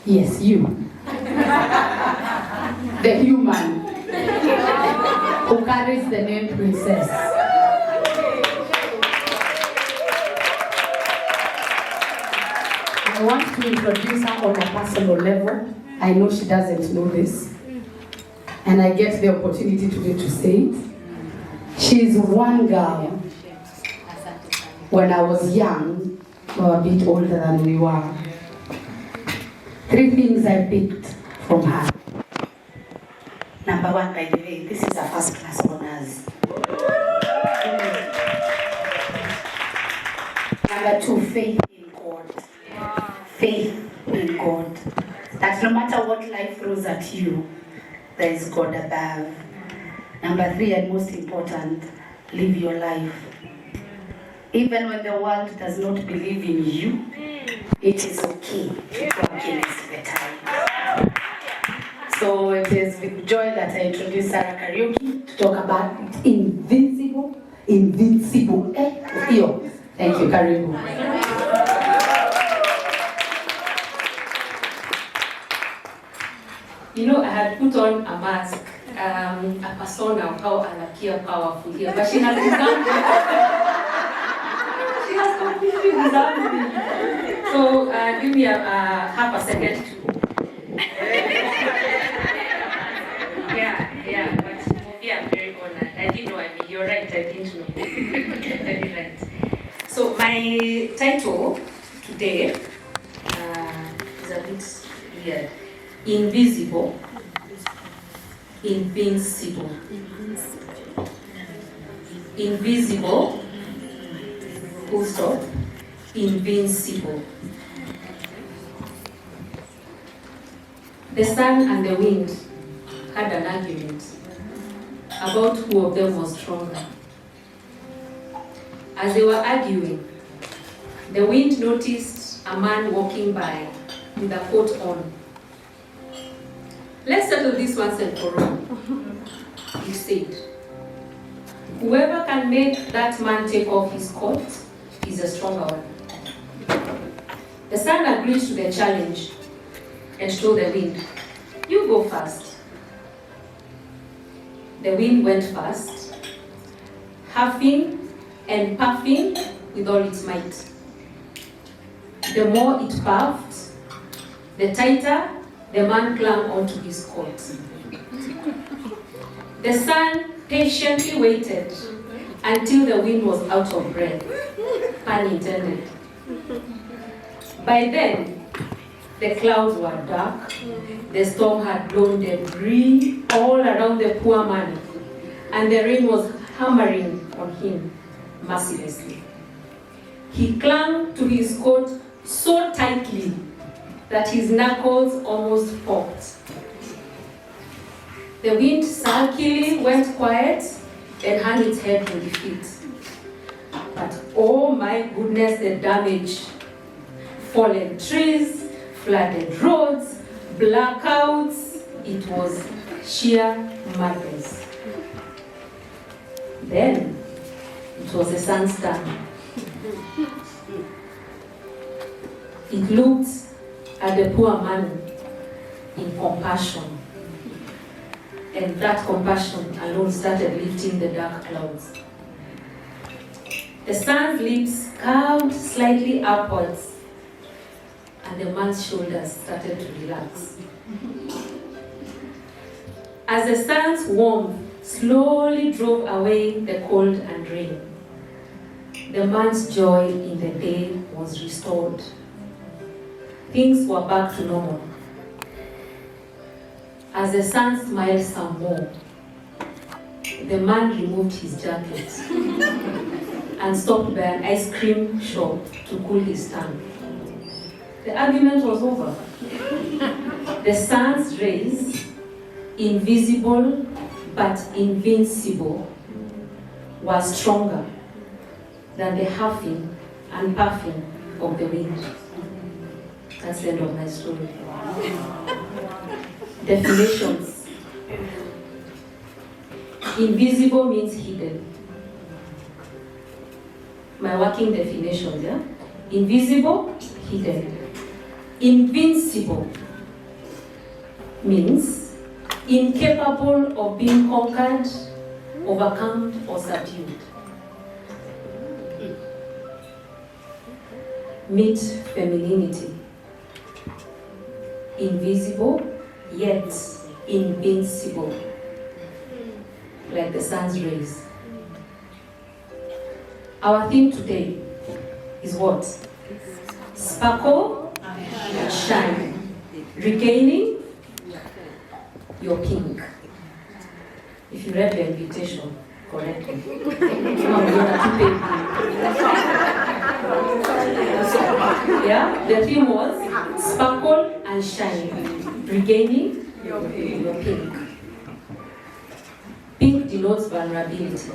Yes, you. The human who carries the name Princess. I want to introduce her on a personal level. I know she doesn't know this, and I get the opportunity today to say it. She's one girl. When I was young, we were a bit older than we were. 3 things I picked from her. Number 1, by the way, this is a first class honors. Number 2, faith in God. Faith in God. That no matter what life throws at you, there is God above. Number 3, and most important, live your life. Even when the world does not believe in you, it is okay to go against the tide. So it is with joy that I introduce Sarah Karioki to talk about invincible. Thank you, Karibu. You know, I had put on a mask, a persona of how Alakia powerful here, but she has disarmed me. She has completely disarmed me. So give me a half a second to. Yeah, but I'm very honored. I didn't know. You're right. I didn't know. Very right. So my title today is a bit weird. Invisible, invincible. Invisible, full stop, invincible. The sun and the wind had an argument about who of them was stronger. As they were arguing, the wind noticed a man walking by with a coat on. Let's settle this once and for all, he said. Whoever can make that man take off his coat is a stronger one. The sun agreed to the challenge and told the wind, you go first. The wind went first, huffing and puffing with all its might. The more it puffed, the tighter the man clung onto his coat. The sun patiently waited until the wind was out of breath, pun intended. By then, the clouds were dark, the storm had blown debris all around the poor man, and the rain was hammering on him mercilessly. He clung to his coat so tightly that his knuckles almost popped. The wind sulkily went quiet and hung its head in defeat. But oh my goodness, the damage. Fallen trees, flooded roads, blackouts. It was sheer madness. Then it was a sandstorm. It looked at the poor man in compassion. And that compassion alone started lifting the dark clouds. The sun's lips curved slightly upwards, and the man's shoulders started to relax. As the sun's warmth slowly drove away the cold and rain, the man's joy in the day was restored. Things were back to normal. As the sun smiled some more, the man removed his jacket and stopped by an ice cream shop to cool his tongue. The argument was over. The sun's rays, invisible but invincible, were stronger than the huffing and puffing of the wind. That's the end of my story. Definitions. Invisible means hidden. My working definitions, yeah? Invisible, hidden. Invincible means incapable of being conquered, overcome, or subdued. Meet femininity. Invisible, yet invincible, like the sun's rays. Our theme today is what? Sparkle and shine. Regaining your pink. If you read the invitation correctly. Yeah, the theme was sparkle and shine. Regaining your pink. Pink denotes vulnerability.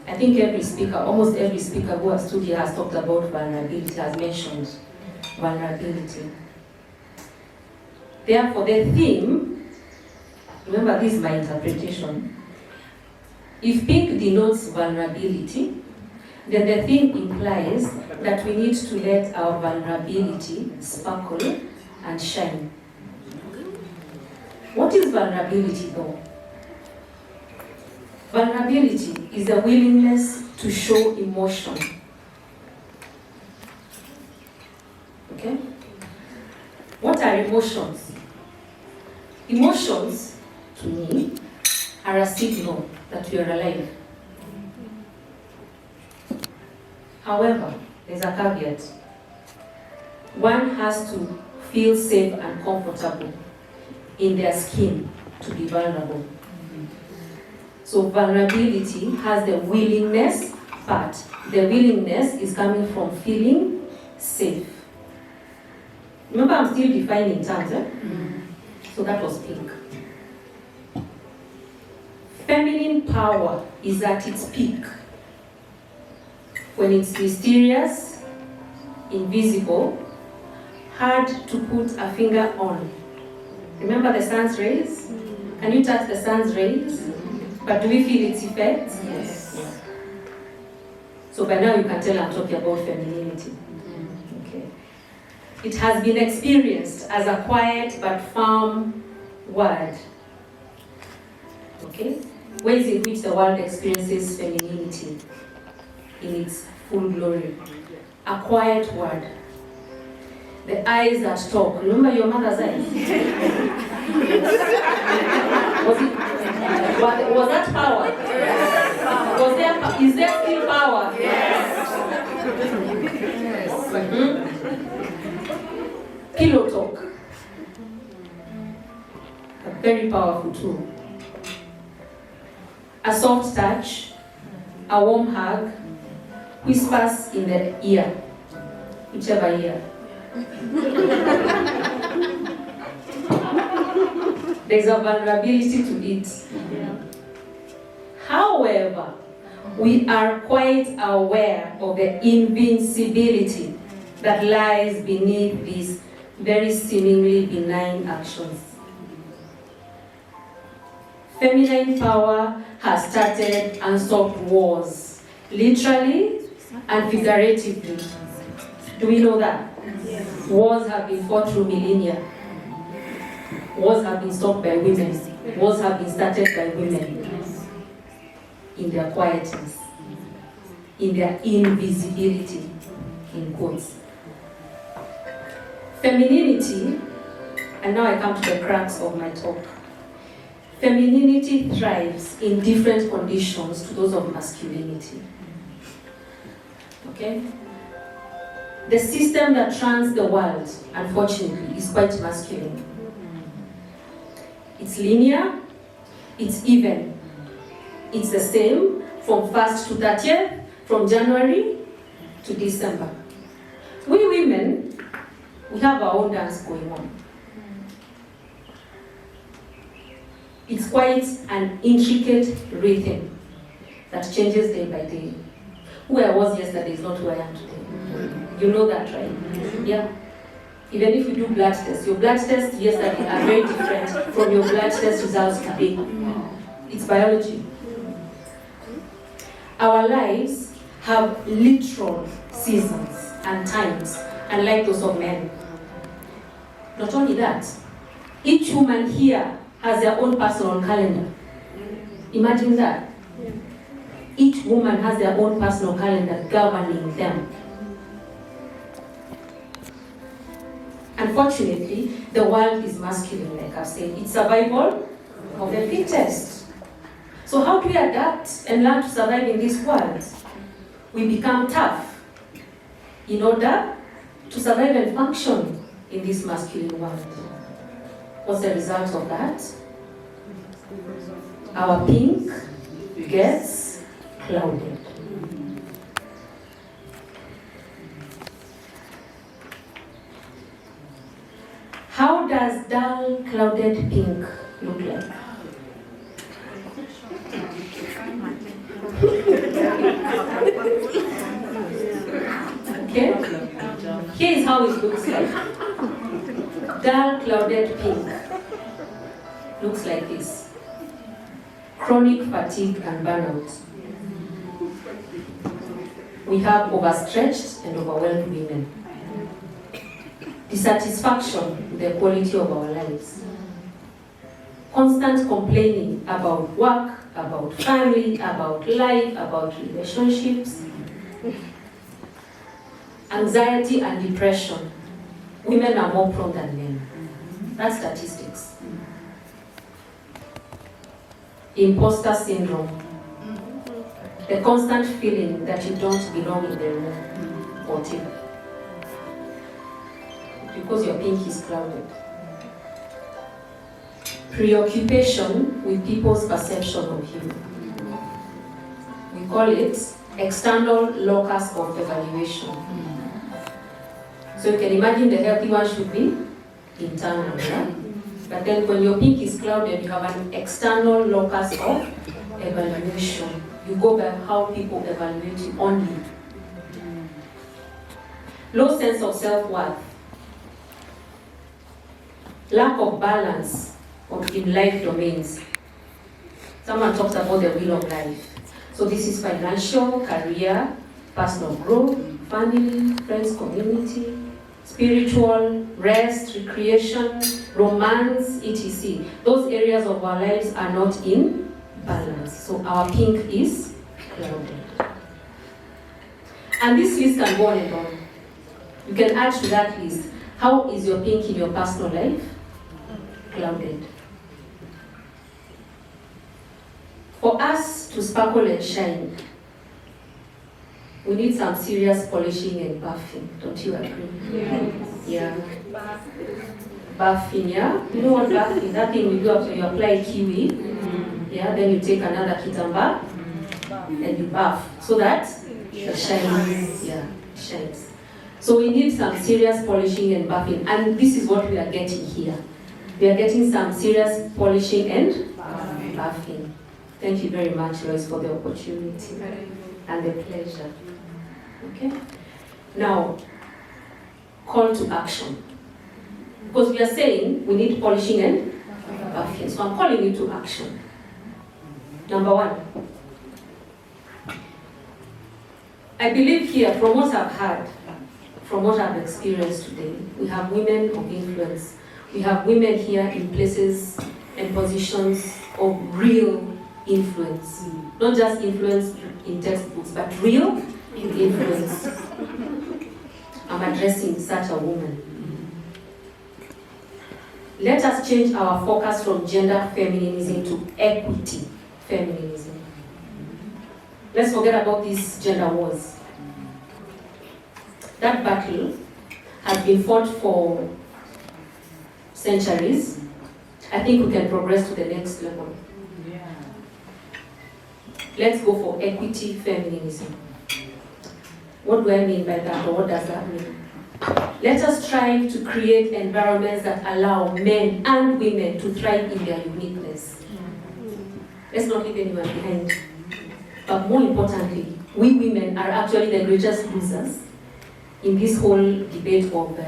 I think every speaker, almost every speaker who has stood here has talked about vulnerability, has mentioned vulnerability. Therefore, the theme, remember this is my interpretation, if pink denotes vulnerability, then the theme implies that we need to let our vulnerability sparkle and shine. What is vulnerability though? Vulnerability is a willingness to show emotion. Okay? What are emotions? Emotions, to me, are a signal that we are alive. However, there's a caveat. One has to feel safe and comfortable in their skin to be vulnerable. So vulnerability has the willingness part. The willingness is coming from feeling safe. Remember, I'm still defining terms, eh? So that was pink. Feminine power is at its peak when it's mysterious, invisible, hard to put a finger on. Remember the sun's rays? Can you touch the sun's rays? But do we feel its effects? Yes. So by now you can tell I'm talking about femininity. Okay. It has been experienced as a quiet but firm word. Okay? Ways in which the world experiences femininity in its full glory. A quiet word. The eyes that talk. Remember your mother's eyes? Was that power? Is there still power? Yes. Pillow talk. A very powerful tool. A soft touch, a warm hug, whispers in the ear, whichever ear. There's a vulnerability to it. However, we are quite aware of the invincibility that lies beneath these very seemingly benign actions. Feminine power has started unstopped wars, literally and figuratively. Do we know that? Yes. Wars have been fought through millennia. Wars have been stopped by women. Wars have been started by women. In their quietness, in their invisibility, in quotes. Femininity, and now I come to the crux of my talk. Femininity thrives in different conditions to those of masculinity. Okay? The system that runs the world, unfortunately, is quite masculine. It's linear, it's even. It's the same from 1st to 30th, from January to December. We women, we have our own dance going on. It's quite an intricate rhythm that changes day by day. Who I was yesterday is not who I am today. You know that, right? Yeah. Even if you do blood tests, your blood tests yesterday are very different from your blood test results today. It's biology. Our lives have literal seasons and times, unlike those of men. Not only that, Each woman here has their own personal calendar. Imagine that. Each woman has their own personal calendar governing them. Unfortunately, the world is masculine, like I've said. It's survival of the fittest. So how do we adapt and learn to survive in this world? We become tough in order to survive and function in this masculine world. What's the result of that? Our pink gets clouded. How does dull, clouded pink look like? Okay? Here is how it looks like. Dull, clouded pink looks like this. Chronic fatigue and burnout. We have overstretched and overwhelmed women. Dissatisfaction with the quality of our lives. Constant complaining about work, about family, about life, about relationships. Anxiety and depression. Women are more prone than men. That's statistics. Imposter syndrome. The constant feeling that you don't belong in the room or team. Because your pink is clouded. Preoccupation with people's perception of you. We call it external locus of evaluation. So you can imagine the healthy one should be internal, right? But then when your pink is clouded, you have an external locus of evaluation. You go by how people evaluate you only. Low sense of self-worth. Lack of balance in life domains. Someone talks about the wheel of life. So this is financial, career, personal growth, family, friends, community, spiritual, rest, recreation, romance, etc. Those areas of our lives are not in balance. So our pink is clouded. And this list can go on and on. You can add to that list. How is your pink in your personal life? Clouded. For us to sparkle and shine, we need some serious polishing and buffing. Don't you agree? Yes. Yeah. Buffing, yeah? You know what buffing? That thing we do after you apply kiwi. Yeah, then you take another kitamba and you buff so that it shines. Yeah, shines. So we need some serious polishing and buffing, and this is what we are getting here. We are getting some serious polishing and buffing. Thank you very much, Loice, for the opportunity and the pleasure. Okay? Now, call to action. Because we are saying we need polishing and buffing. So I'm calling you to action. Number one. I believe here, from what I've heard, from what I've experienced today, we have women of influence. We have women here in places and positions of real influence. Not just influence in textbooks, but real influence. I'm addressing such a woman. Let us change our focus from gender feminism to equity feminism. Let's forget about these gender wars. That battle has been fought for centuries. I think we can progress to the next level. Let's go for equity feminism. What do I mean by that, or what does that mean? Let us strive to create environments that allow men and women to thrive in their uniqueness. Let's not leave anyone behind. But more importantly, we women are actually the greatest losers in this whole debate of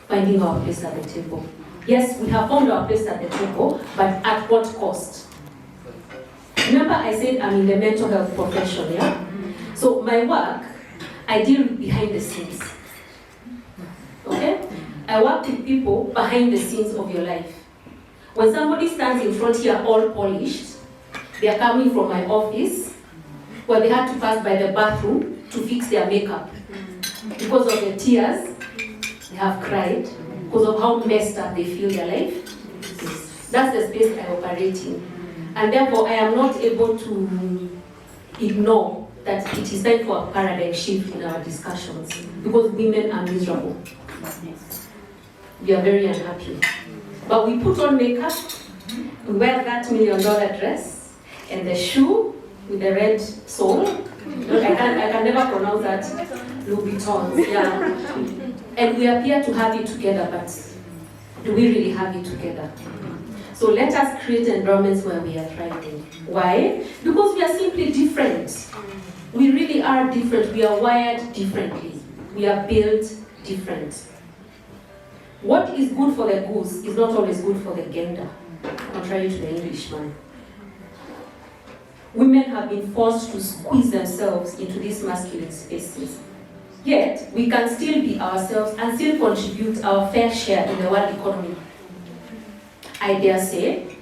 finding our place at the table. Yes, we have found our place at the table, but at what cost? Remember I said I'm in the mental health profession, yeah? So my work, I deal behind the scenes. Okay? I work with people behind the scenes of your life. When somebody stands in front here all polished, they are coming from my office, where they had to pass by the bathroom to fix their makeup. Because of the tears they have cried, because of how messed up they feel their life. That's the space I operate in. And therefore, I am not able to ignore that it is time for a paradigm shift in our discussions, because women are miserable. We are very unhappy. But we put on makeup, we wear that $1 million dress, and the shoe with the red sole. I can never pronounce that. Louis Vuitton. Yeah. And we appear to have it together, but do we really have it together? So let us create environments where we are thriving. Why? Because we are simply different. We really are different. We are wired differently. We are built different. What is good for the goose is not always good for the gander, contrary to the Englishman. Women have been forced to squeeze themselves into these masculine spaces. Yet, we can still be ourselves and still contribute our fair share in the world economy. I dare say,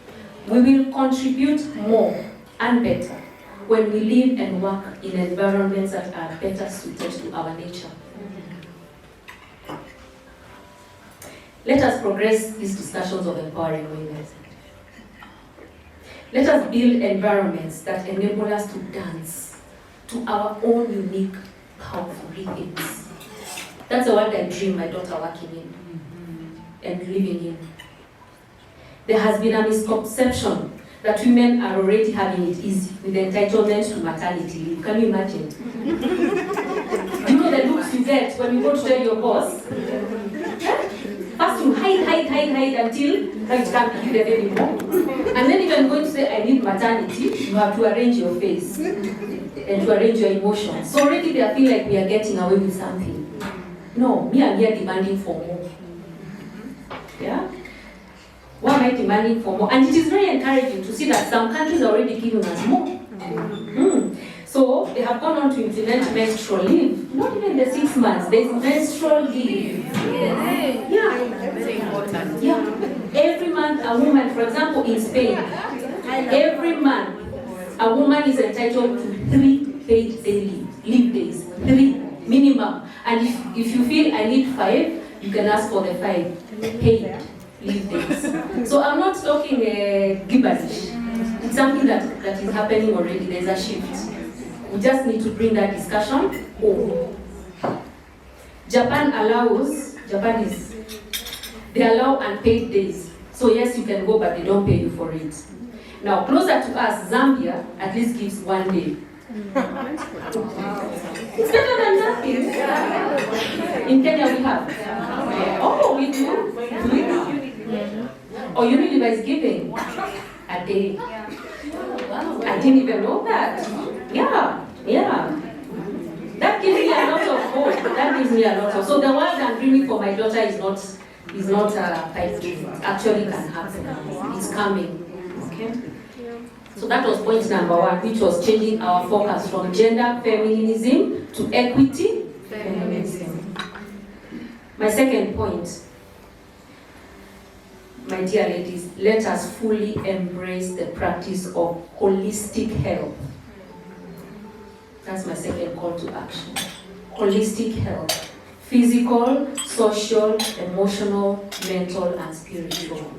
we will contribute more and better when we live and work in environments that are better suited to our nature. Let us progress these discussions of empowering women. Let us build environments that enable us to dance to our own unique, powerful rhythms. That's the world I dream my daughter working in and living in. There has been a misconception that women are already having it easy with the entitlement to maternity leave. Can you imagine? Do you know the looks you get when you go to tell your boss? First you hide until you can't give the baby more. And then even going to say, I need maternity, you have to arrange your face and to arrange your emotions. So already they feel like we are getting away with something. No, me, I'm here demanding for more. Yeah? Why am I demanding for more? And it is very encouraging to see that some countries are already giving us more. So they have gone on to implement menstrual leave. Not even the 6 months, there's menstrual leave. Yeah. Every month a woman, for example in Spain, every month a woman is entitled to 3 paid daily leave days. 3 minimum. And if you feel I need 5, you can ask for the 5 paid leave days. So I'm not talking gibberish. It's something that is happening already. There's a shift. We just need to bring that discussion home. They allow unpaid days. So yes, you can go, but they don't pay you for it. Now, closer to us, Zambia at least gives 1 day. It's better than nothing. In Kenya we have. Oh, we do? Oh, Unilever is giving a day. I didn't even know that. Yeah. That gives me a lot of hope. So the word I'm dreaming for my daughter is not a pipe dream. It actually can happen. It's coming. Okay? So that was point number 1, which was changing our focus from gender feminism to equity feminism. My second point, my dear ladies, let us fully embrace the practice of holistic health. That's my second call to action. Holistic health. Physical, social, emotional, mental, and spiritual.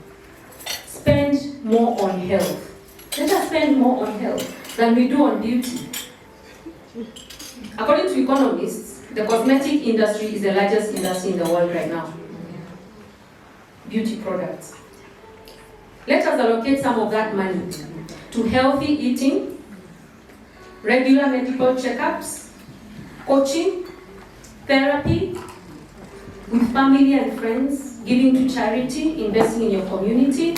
Spend more on health. Let us spend more on health than we do on beauty. According to economists, the cosmetic industry is the largest industry in the world right now. Beauty products. Let us allocate some of that money to healthy eating, regular medical checkups, coaching, therapy, with family and friends, giving to charity, investing in your community.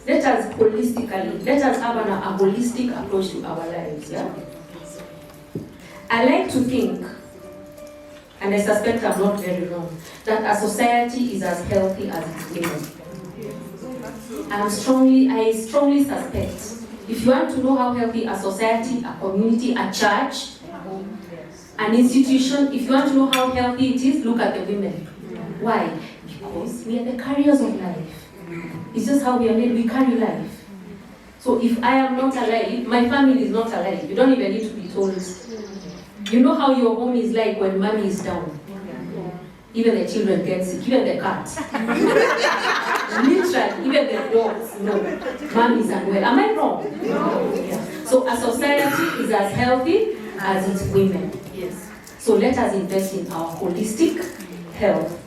Let us have a holistic approach to our lives. Yeah? I like to think, and I suspect I'm not very wrong, that a society is as healthy as its women. I strongly suspect, if you want to know how healthy a society, a community, a church, An institution, if you want to know how healthy it is, look at the women. Why? Because we are the carriers of life. It's just how we are made, we carry life. So if I am not alive, my family is not alive. You don't even need to be told. You know how your home is like when mommy is down. Even the children get sick, even the cat. Literally, even the dogs know mom is unwell. Am I wrong? No. Yeah. So a society is as healthy as its women. Yes. So let us invest in our holistic health.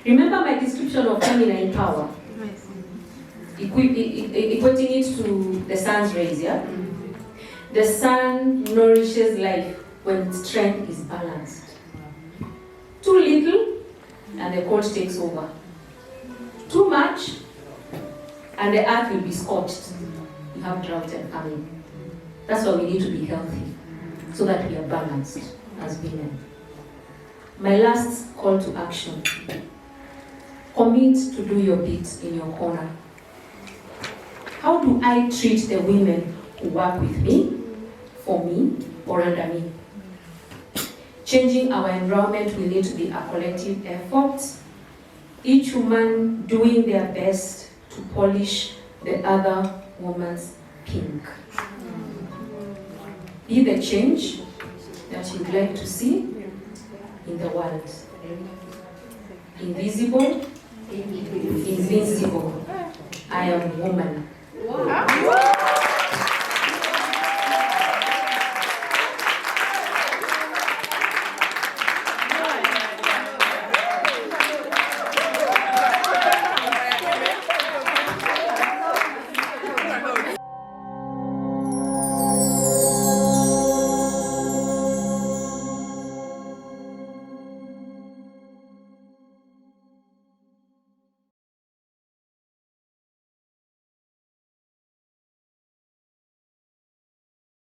Remember my description of feminine power? Equating it to the sun's rays, yeah? The sun nourishes life when strength is balanced. Too little, and the cold takes over. Too much, and the earth will be scorched. You have drought and famine. That's why we need to be healthy, so that we are balanced as women. My last call to action. Commit to do your bit in your corner. How do I treat the women who work with me, for me, or under me? Changing our environment will need to be a collective effort. Each woman doing their best to polish the other woman's pink. Be the change that you'd like to see in the world. Invisible, invincible. I am woman. Wow.